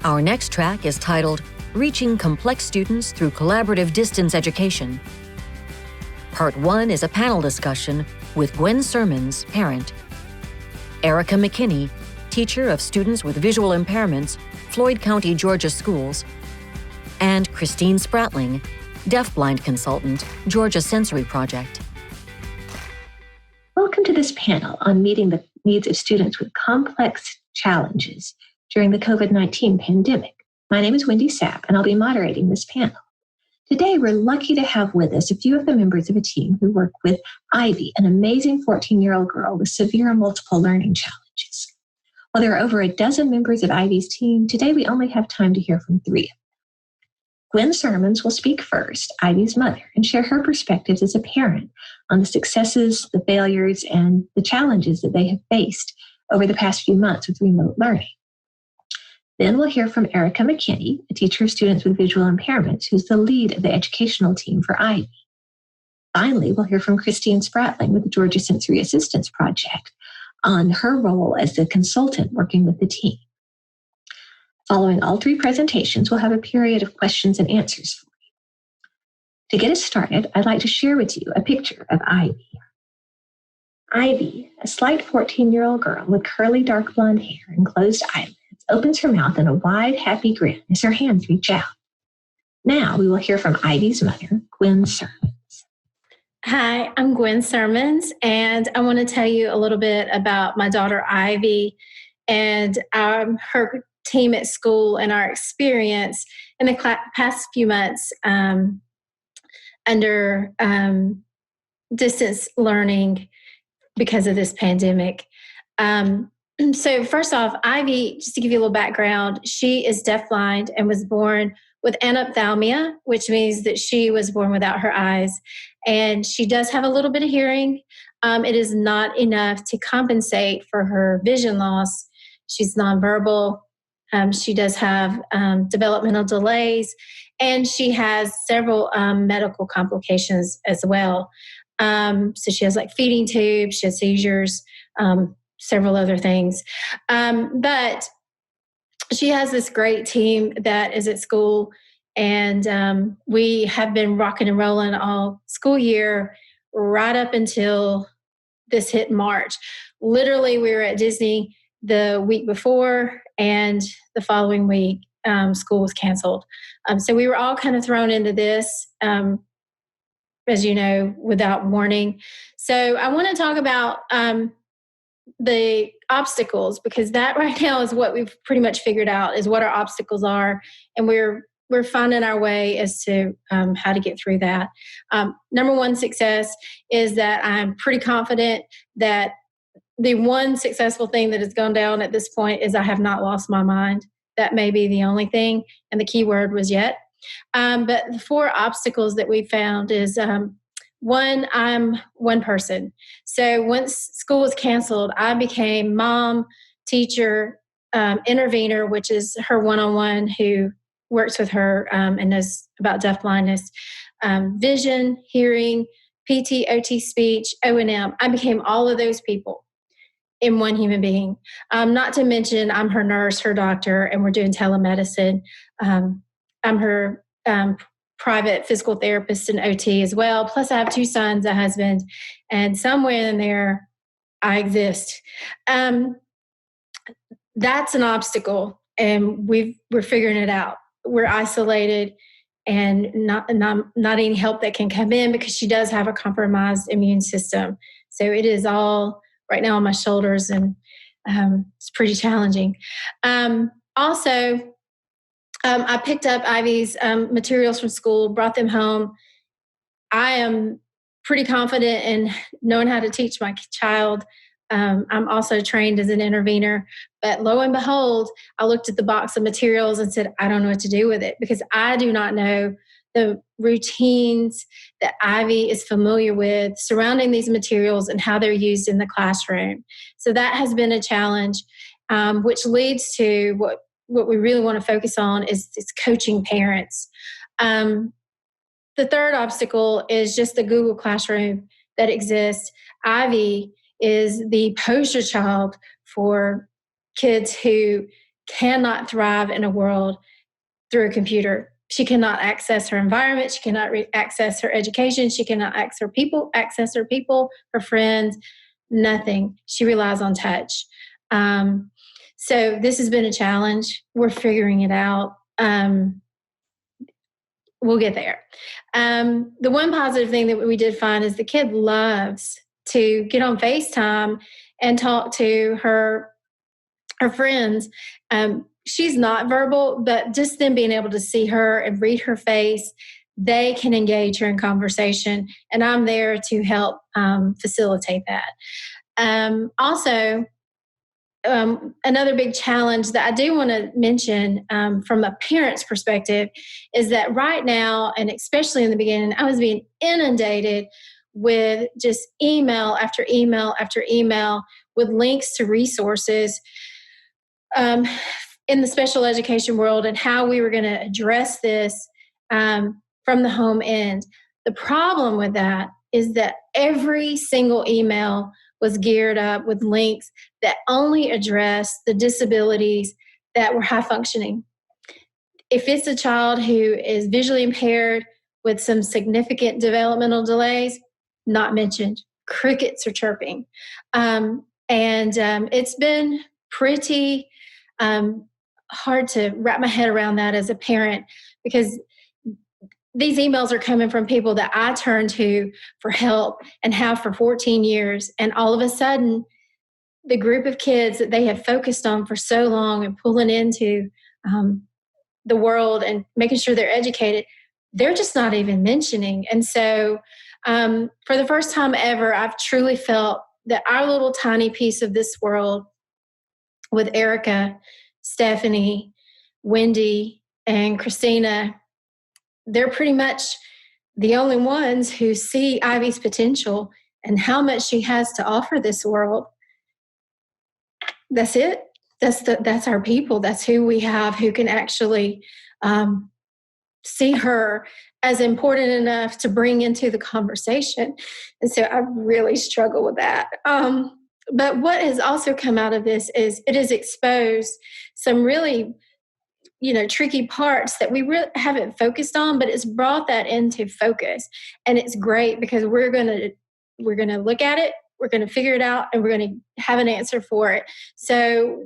Our next track is titled Reaching Complex Students Through Collaborative Distance Education. Part 1 is a panel discussion with Gwen Sermons, parent, Erica McKinney, teacher of students with visual impairments, Floyd County, Georgia Schools, and Christine Spratling, deafblind consultant, Georgia Sensory Project. Welcome to this panel on meeting the needs of students with complex challenges during the COVID-19 pandemic. My name is Wendy Sapp, and I'll be moderating this panel. Today, we're lucky to have with us a few of the members of a team who work with Ivy, an amazing 14-year-old girl with severe multiple learning challenges. While there are over a dozen members of Ivy's team, today we only have time to hear from 3 of them. Gwen Sermons will speak first, Ivy's mother, and share her perspectives as a parent on the successes, the failures, and the challenges that they have faced over the past few months with remote learning. Then we'll hear from Erica McKinney, a teacher of students with visual impairments, who's the lead of the educational team for Ivy. Finally, we'll hear from Christine Spratling with the Georgia Sensory Assistance Project on her role as the consultant working with the team. Following all 3 presentations, we'll have a period of questions and answers for you. To get us started, I'd like to share with you a picture of Ivy. Ivy, a slight 14-year-old girl with curly dark blonde hair and closed eyelids, opens her mouth in a wide, happy grin as her hands reach out. Now we will hear from Ivy's mother, Gwen Sermons. Hi, I'm Gwen Sermons, and I want to tell you a little bit about my daughter Ivy and her team at school and our experience in the past few months under distance learning because of this pandemic. So first off, Ivy, just to give you a little background, she is deafblind and was born with anophthalmia, which means that she was born without her eyes. And she does have a little bit of hearing. It is not enough to compensate for her vision loss. She's nonverbal. She does have developmental delays, and she has several medical complications as well. So she has like feeding tubes, she has seizures, several other things. But she has this great team that is at school, and we have been rocking and rolling all school year right up until this hit March. Literally, we were at Disney the week before, and the following week, school was canceled. So we were all kind of thrown into this, as you know, without warning. So I want to talk about the obstacles, because that right now is what we've pretty much figured out is what our obstacles are, and we're finding our way as to how to get through that. Number one success is that I'm pretty confident that the one successful thing that has gone down at this point is I have not lost my mind. That may be the only thing, and the key word was yet. But the 4 obstacles that we found is one, I'm one person. So once school was canceled, I became mom, teacher, intervener, which is her one-on-one who works with her and knows about deafblindness, vision, hearing, PT, OT, speech, O&M. I became all of those people in one human being. Not to mention, I'm her nurse, her doctor, and we're doing telemedicine. I'm her private physical therapist and OT as well. Plus, I have 2 sons, a husband, and somewhere in there, I exist. That's an obstacle, and we're figuring it out. We're isolated, and not any help that can come in because she does have a compromised immune system. So it is all right now on my shoulders, and it's pretty challenging. Also, I picked up Ivy's materials from school, brought them home. I am pretty confident in knowing how to teach my child. I'm also trained as an intervener, but lo and behold, I looked at the box of materials and said, I don't know what to do with it, because I do not know the routines that Ivy is familiar with surrounding these materials and how they're used in the classroom. So that has been a challenge, which leads to what we really want to focus on is coaching parents. The third obstacle is just the Google Classroom that exists. Ivy is the poster child for kids who cannot thrive in a world through a computer. She cannot access her environment. She cannot access her education. She cannot access her people, her friends, nothing. She relies on touch. So this has been a challenge. We're figuring it out. We'll get there. The one positive thing that we did find is the kid loves to get on FaceTime and talk to her friends. She's not verbal, but just them being able to see her and read her face, they can engage her in conversation. And I'm there to help facilitate that. Also, another big challenge that I do want to mention from a parent's perspective is that right now, and especially in the beginning, I was being inundated with just email after email after email with links to resources in the special education world and how we were going to address this from the home end. The problem with that is that every single email was geared up with links that only address the disabilities that were high functioning. If it's a child who is visually impaired with some significant developmental delays, not mentioned. Crickets are chirping. It's been pretty hard to wrap my head around that as a parent, because these emails are coming from people that I turn to for help and have for 14 years. And all of a sudden, the group of kids that they have focused on for so long and pulling into the world and making sure they're educated, they're just not even mentioning. And so for the first time ever, I've truly felt that our little tiny piece of this world with Erica, Stephanie, Wendy, and Christina, they're pretty much the only ones who see Ivy's potential and how much she has to offer this world. That's it. That's our people. That's who we have who can actually see her as important enough to bring into the conversation. And so I really struggle with that. But what has also come out of this is it has exposed some really, tricky parts that we really haven't focused on, but it's brought that into focus. And it's great because we're going to look at it, we're going to figure it out, and we're going to have an answer for it. So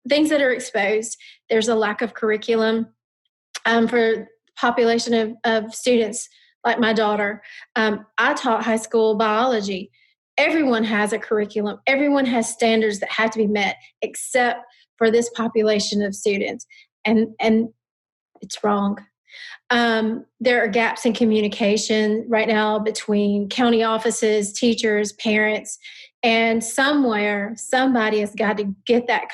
things that are exposed, there's a lack of curriculum for population of students like my daughter. I taught high school biology. Everyone has a curriculum. Everyone has standards that have to be met, except for this population of students. And it's wrong. There are gaps in communication right now between county offices, teachers, parents, and somewhere somebody has got to get that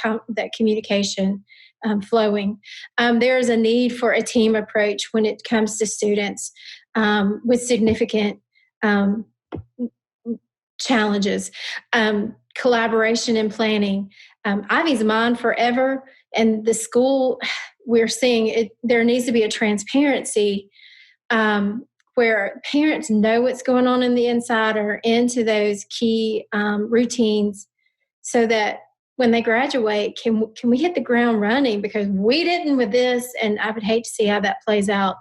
communication flowing. There is a need for a team approach when it comes to students with significant challenges. Collaboration and planning. Ivy's mine forever, and the school, we're seeing it. There needs to be a transparency where parents know what's going on in the inside or into those key routines, so that when they graduate, can we hit the ground running? Because we didn't with this, and I would hate to see how that plays out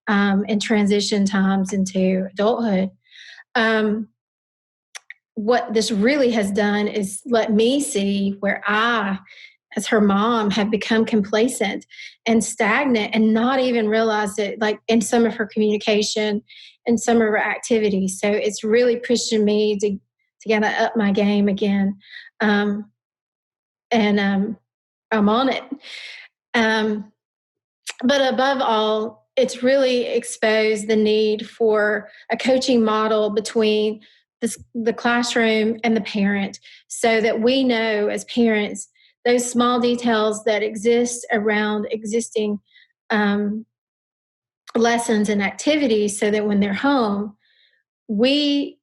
in transition times into adulthood. What this really has done is let me see where I, as her mom, have become complacent and stagnant and not even realized it, like in some of her communication and some of her activities. So it's really pushing me to kind of up my game again. And I'm on it. But above all, it's really exposed the need for a coaching model between the classroom and the parent, so that we know as parents those small details that exist around existing lessons and activities, so that when they're home, we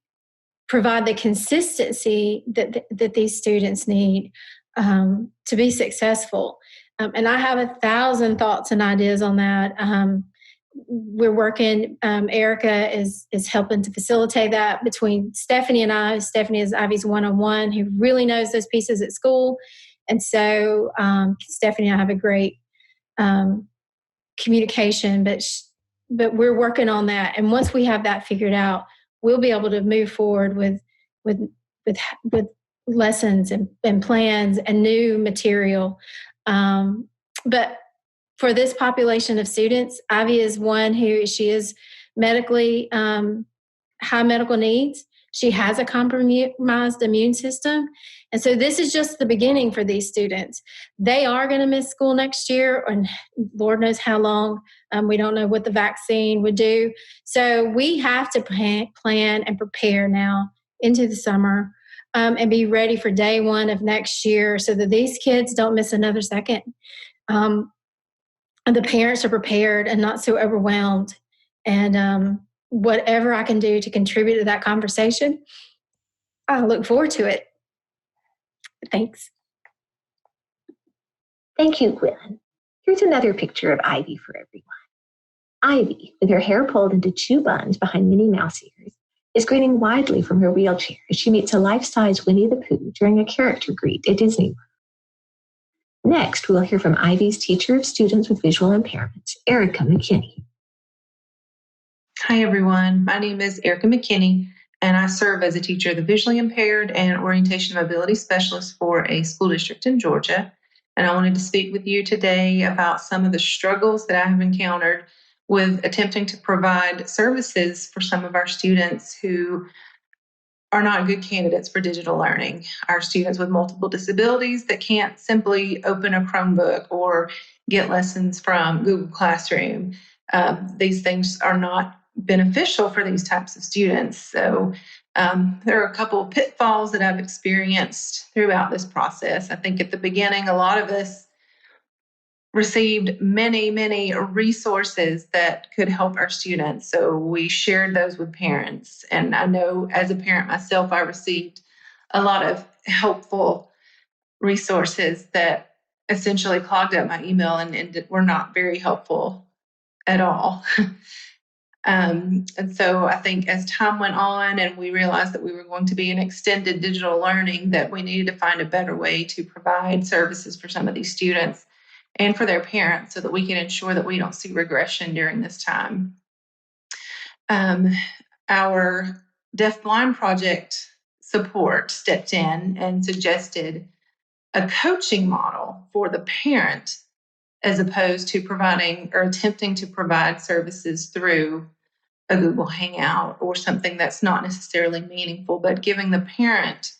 provide the consistency that these students need to be successful. And I have 1,000 thoughts and ideas on that. We're working, Erica is helping to facilitate that between Stephanie and I. Stephanie is Ivy's one-on-one, who really knows those pieces at school. And so Stephanie and I have a great communication, but we're working on that. And once we have that figured out, we'll be able to move forward with lessons and plans and new material. But for this population of students, Ivy is one who she is medically high medical needs. She has a compromised immune system. And so this is just the beginning for these students. They are going to miss school next year, and Lord knows how long. We don't know what the vaccine would do. So we have to plan and prepare now into the summer and be ready for day one of next year so that these kids don't miss another second. And the parents are prepared and not so overwhelmed. And whatever I can do to contribute to that conversation, I look forward to it. Thanks. Thank you, Gwen. Here's another picture of Ivy for everyone. Ivy, with her hair pulled into 2 buns behind Minnie Mouse ears, is grinning widely from her wheelchair as she meets a life-size Winnie the Pooh during a character greet at Disney World. Next, we'll hear from Ivy's teacher of students with visual impairments, Erica McKinney. Hi, everyone. My name is Erica McKinney, and I serve as a teacher of the visually impaired and orientation mobility specialist for a school district in Georgia. And I wanted to speak with you today about some of the struggles that I have encountered with attempting to provide services for some of our students who are not good candidates for digital learning. Our students with multiple disabilities that can't simply open a Chromebook or get lessons from Google Classroom. These things are not beneficial for these types of students. So there are a couple of pitfalls that I've experienced throughout this process. I think at the beginning, a lot of us received many resources that could help our students. So we shared those with parents. And I know as a parent myself, I received a lot of helpful resources that essentially clogged up my email and were not very helpful at all. And so I think as time went on and we realized that we were going to be in extended digital learning, that we needed to find a better way to provide services for some of these students and for their parents so that we can ensure that we don't see regression during this time. Our Deaf-Blind Project support stepped in and suggested a coaching model for the parent as opposed to providing or attempting to provide services through a Google Hangout or something that's not necessarily meaningful, but giving the parent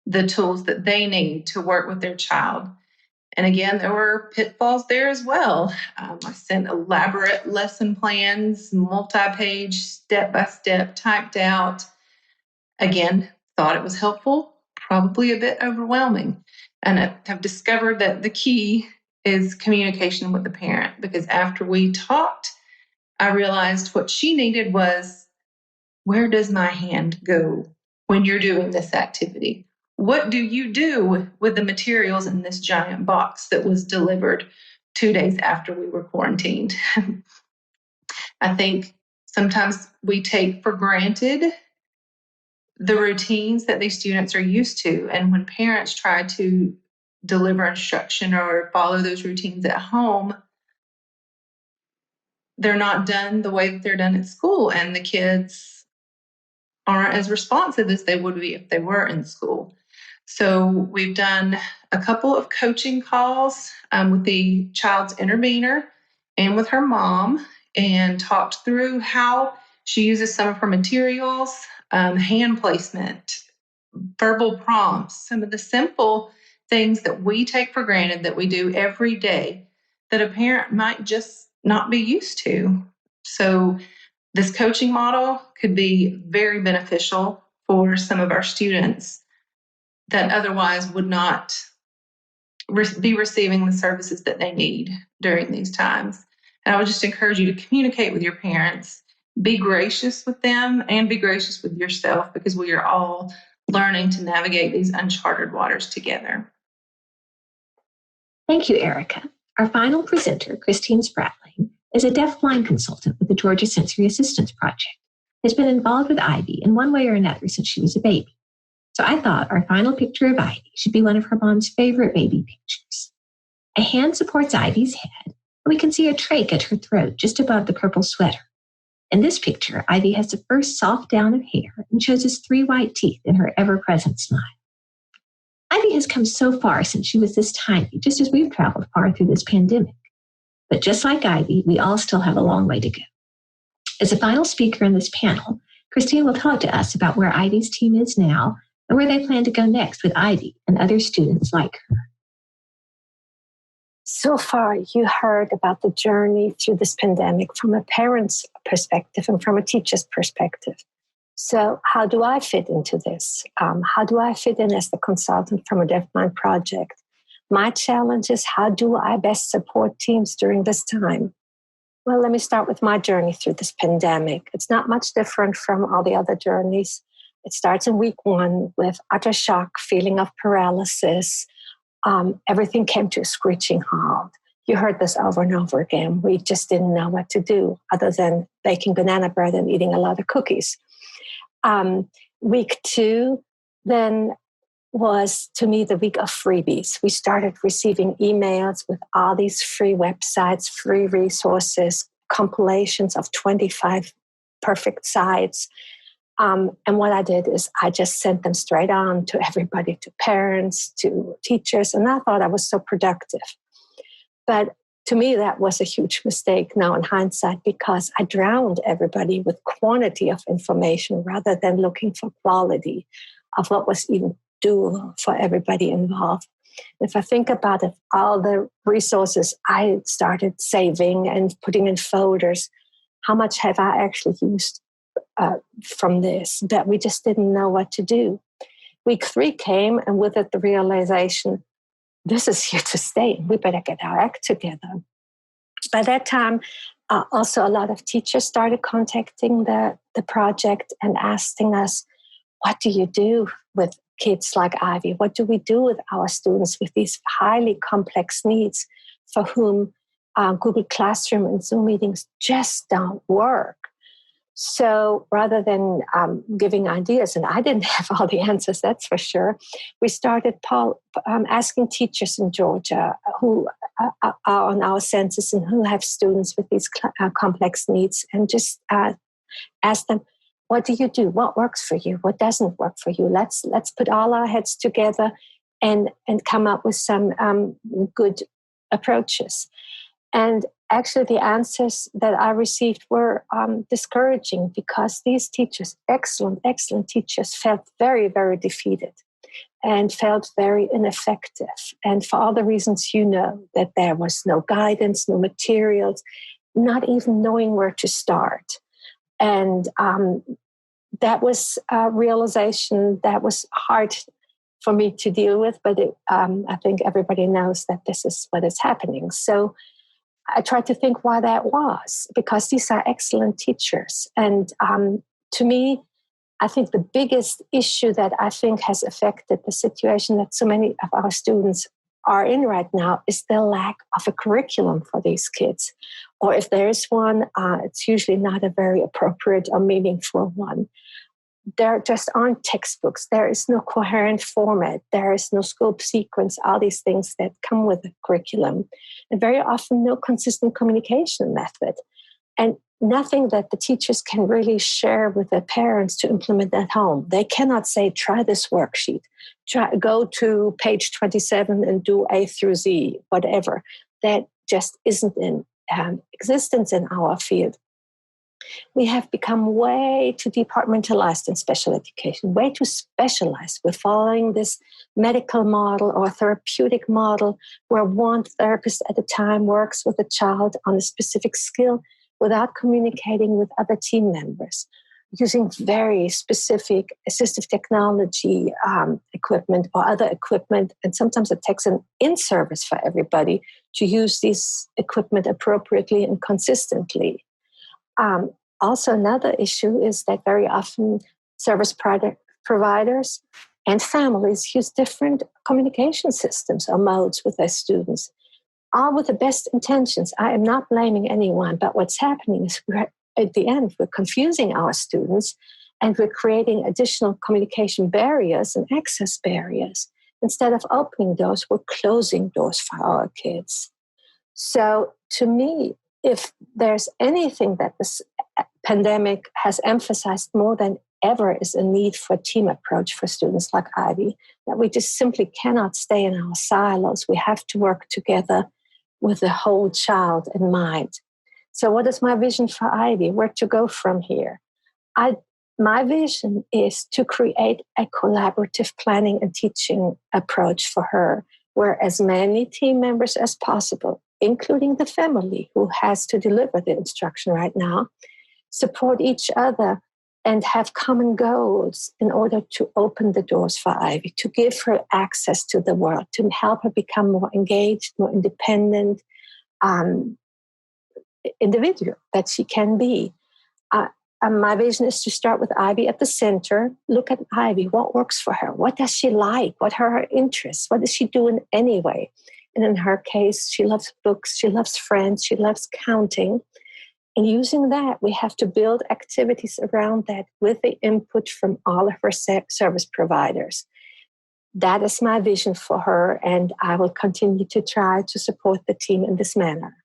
the tools that they need to work with their child. And again, there were pitfalls there as well. I sent elaborate lesson plans, multi-page, step-by-step, typed out. Again, thought it was helpful, probably a bit overwhelming. And I have discovered that the key is communication with the parent, because after we talked, I realized what she needed was, where does my hand go when you're doing this activity? What do you do with the materials in this giant box that was delivered 2 days after we were quarantined? I think sometimes we take for granted the routines that these students are used to. And when parents try to deliver instruction or follow those routines at home, they're not done the way that they're done at school. And the kids aren't as responsive as they would be if they were in school. So we've done a couple of coaching calls with the child's intervener and with her mom, and talked through how she uses some of her materials, hand placement, verbal prompts, some of the simple things that we take for granted that we do every day that a parent might just not be used to. So this coaching model could be very beneficial for some of our students that otherwise would not be receiving the services that they need during these times. And I would just encourage you to communicate with your parents, be gracious with them, and be gracious with yourself, because we are all learning to navigate these uncharted waters together. Thank you, Erica. Our final presenter, Christine Spratling, is a deaf-blind consultant with the Georgia Sensory Assistance Project, has been involved with Ivy in one way or another since she was a baby. So I thought our final picture of Ivy should be one of her mom's favorite baby pictures. A hand supports Ivy's head, and we can see a trach at her throat just above the purple sweater. In this picture, Ivy has the first soft down of hair and shows us 3 white teeth in her ever-present smile. Ivy has come so far since she was this tiny, just as we've traveled far through this pandemic. But just like Ivy, we all still have a long way to go. As a final speaker in this panel, Christine will talk to us about where Ivy's team is now and where they plan to go next with Ivy and other students like her. So far, you heard about the journey through this pandemic from a parent's perspective and from a teacher's perspective. So how do I fit into this? How do I fit in as the consultant from a DeafMind project? My challenge is, how do I best support teams during this time? Well, let me start with my journey through this pandemic. It's not much different from all the other journeys. It starts in week 1 with utter shock, feeling of paralysis. Everything came to a screeching halt. You heard this over and over again. We just didn't know what to do other than baking banana bread and eating a lot of cookies. Week 2 then was, to me, the week of freebies. We started receiving emails with all these free websites, free resources, compilations of 25 perfect sites. And what I did is I just sent them straight on to everybody, to parents, to teachers, and I thought I was so productive. But to me, that was a huge mistake now in hindsight, because I drowned everybody with quantity of information rather than looking for quality of what was even doable for everybody involved. If I think about it, all the resources I started saving and putting in folders, how much have I actually used from this, that we just didn't know what to do? Week 3 came, and with it the realization, this is here to stay. We better get our act together. By that time, also a lot of teachers started contacting the project and asking us, what do you do with kids like Ivy? What do we do with our students with these highly complex needs for whom Google Classroom and Zoom meetings just don't work? So rather than giving ideas, and I didn't have all the answers, that's for sure, we started asking teachers in Georgia who are on our census and who have students with these complex needs, and just ask them, what do you do? What works for you? What doesn't work for you? Let's put all our heads together and come up with some good approaches. And actually, the answers that I received were discouraging, because these teachers, excellent teachers, felt very, very defeated and felt very ineffective. And for all the reasons you know, that there was no guidance, no materials, not even knowing where to start. And that was a realization that was hard for me to deal with, but I think everybody knows that this is what is happening. So I tried to think why that was, because these are excellent teachers. And to me, I think the biggest issue that I think has affected the situation that so many of our students are in right now is the lack of a curriculum for these kids. Or if there is one, it's usually not a very appropriate or meaningful one. There just aren't textbooks. There is no coherent format. There is no scope sequence, all these things that come with a curriculum. And very often no consistent communication method. And nothing that the teachers can really share with their parents to implement at home. They cannot say, try this worksheet. Go to page 27 and do A through Z, whatever. That just isn't in existence in our field. We have become way too departmentalized in special education, way too specialized. We're following this medical model or therapeutic model where one therapist at a time works with a child on a specific skill without communicating with other team members, using very specific assistive technology equipment or other equipment. And sometimes it takes an in-service for everybody to use this equipment appropriately and consistently. Also, another issue is that very often service providers and families use different communication systems or modes with their students, all with the best intentions. I am not blaming anyone, but what's happening is at the end, we're confusing our students And we're creating additional communication barriers and access barriers. Instead of opening doors, we're closing doors for our kids. So to me, if there's anything that this pandemic has emphasized more than ever is a need for a team approach for students like Ivy, that we just simply cannot stay in our silos. We have to work together with the whole child in mind. So what is my vision for Ivy? Where to go from here? My vision is to create a collaborative planning and teaching approach for her, where as many team members as possible, including the family who has to deliver the instruction right now, support each other and have common goals in order to open the doors for Ivy, to give her access to the world, to help her become more engaged, more independent individual that she can be. My vision is to start with Ivy at the center. Look at Ivy. What works for her? What does she like? What are her interests? What is she doing anyway? And in her case, she loves books. She loves friends. She loves counting. And using that, we have to build activities around that with the input from all of her service providers. That is my vision for her, and I will continue to try to support the team in this manner.